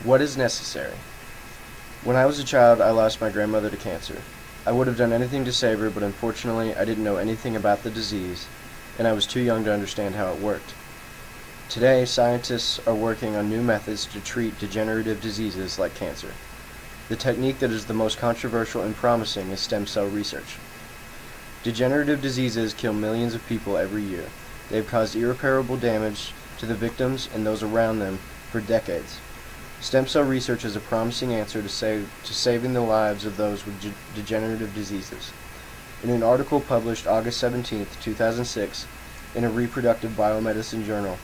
What is necessary? When I was a child, I lost my grandmother to cancer. I would have done anything to save her, but unfortunately, I didn't know anything about the disease, and I was too young to understand how it worked. Today, scientists are working on new methods to treat degenerative diseases like cancer. The technique that is the most controversial and promising is stem cell research. Degenerative diseases kill millions of people every year. They have caused irreparable damage to the victims and those around them for decades. Stem cell research is a promising answer to saving the lives of those with degenerative diseases. In an article published August 17, 2006, in a reproductive biomedicine journal,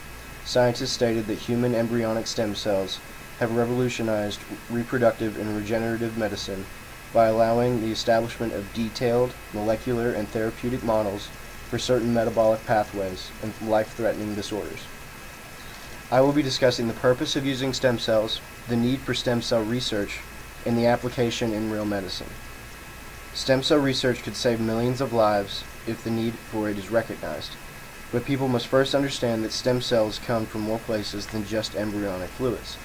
scientists stated that human embryonic stem cells have revolutionized reproductive and regenerative medicine by allowing the establishment of detailed molecular and therapeutic models for certain metabolic pathways and life-threatening disorders. I will be discussing the purpose of using stem cells, the need for stem cell research, and the application in real medicine. Stem cell research could save millions of lives if the need for it is recognized, but people must first understand that stem cells come from more places than just embryonic fluids.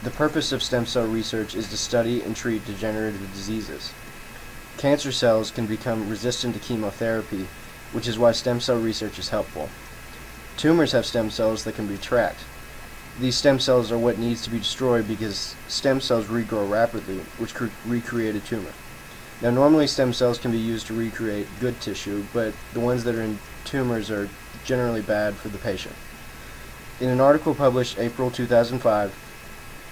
The purpose of stem cell research is to study and treat degenerative diseases. Cancer cells can become resistant to chemotherapy, which is why stem cell research is helpful. Tumors have stem cells that can be tracked. These stem cells are what needs to be destroyed because stem cells regrow rapidly, which could recreate a tumor. Now, normally stem cells can be used to recreate good tissue, but the ones that are in tumors are generally bad for the patient. In an article published April 2005,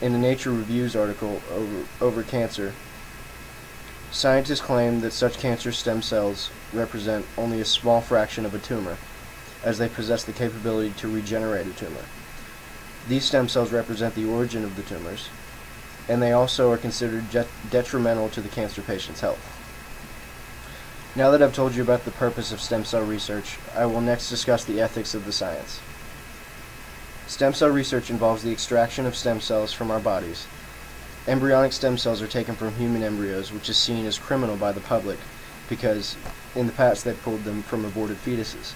in a Nature Reviews article over cancer, scientists claim that such cancer stem cells represent only a small fraction of a tumor, as they possess the capability to regenerate a tumor. These stem cells represent the origin of the tumors, and they also are considered detrimental to the cancer patient's health. Now that I've told you about the purpose of stem cell research, I will next discuss the ethics of the science. Stem cell research involves the extraction of stem cells from our bodies. Embryonic stem cells are taken from human embryos, which is seen as criminal by the public because in the past they pulled them from aborted fetuses.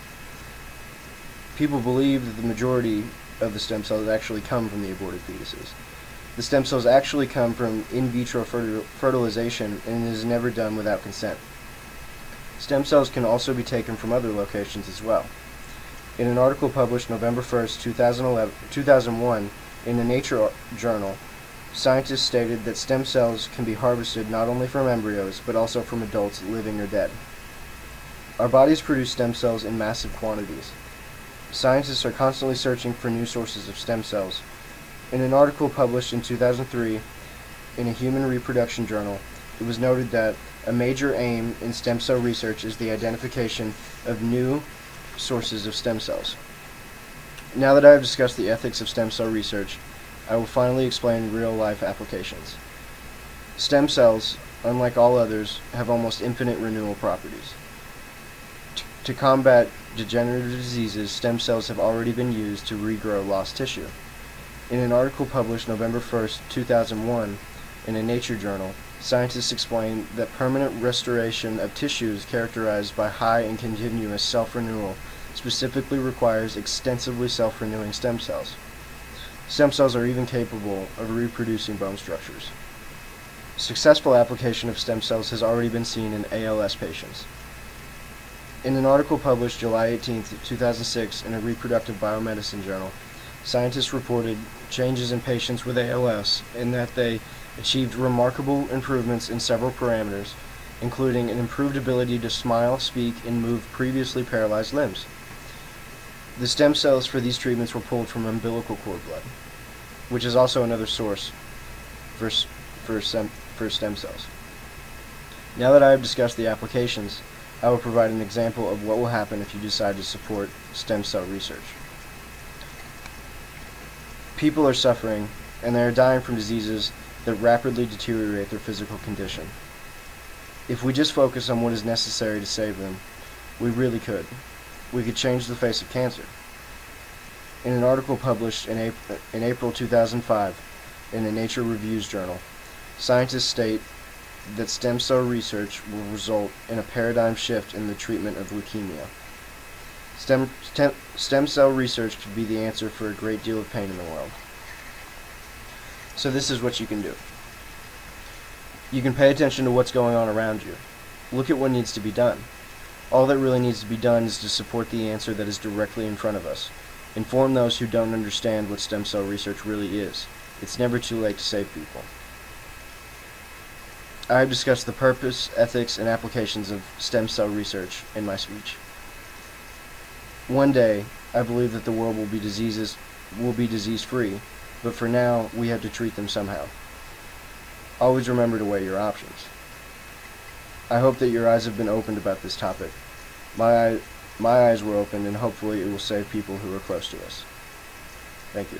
People believe that the majority of the stem cells actually come from the aborted fetuses. The stem cells actually come from in vitro fertilization and is never done without consent. Stem cells can also be taken from other locations as well. In an article published November 1st, 2001, in a Nature journal, scientists stated that stem cells can be harvested not only from embryos, but also from adults living or dead. Our bodies produce stem cells in massive quantities. Scientists are constantly searching for new sources of stem cells. In an article published in 2003 in a Human Reproduction Journal, it was noted that a major aim in stem cell research is the identification of new sources of stem cells. Now that I have discussed the ethics of stem cell research, I will finally explain real-life applications. Stem cells, unlike all others, have almost infinite renewal properties. To combat degenerative diseases, stem cells have already been used to regrow lost tissue. In an article published November 1st, 2001, in a Nature journal, scientists explain that permanent restoration of tissues characterized by high and continuous self-renewal specifically requires extensively self-renewing stem cells. Stem cells are even capable of reproducing bone structures. Successful application of stem cells has already been seen in ALS patients. In an article published July 18, 2006 in a reproductive biomedicine journal, scientists reported changes in patients with ALS in that they achieved remarkable improvements in several parameters, including an improved ability to smile, speak, and move previously paralyzed limbs. The stem cells for these treatments were pulled from umbilical cord blood, which is also another source for stem cells. Now that I have discussed the applications, I will provide an example of what will happen if you decide to support stem cell research. People are suffering, and they are dying from diseases that rapidly deteriorate their physical condition. If we just focus on what is necessary to save them, we really could. We could change the face of cancer. In an article published in April 2005 in a Nature Reviews journal, scientists state that stem cell research will result in a paradigm shift in the treatment of leukemia. Stem cell research could be the answer for a great deal of pain in the world. So this is what you can do. You can pay attention to what's going on around you. Look at what needs to be done. All that really needs to be done is to support the answer that is directly in front of us. Inform those who don't understand what stem cell research really is. It's never too late to save people. I have discussed the purpose, ethics, and applications of stem cell research in my speech. One day, I believe that the world will be disease-free, but for now, we have to treat them somehow. Always remember to weigh your options. I hope that your eyes have been opened about this topic. My eyes were opened, and hopefully it will save people who are close to us. Thank you.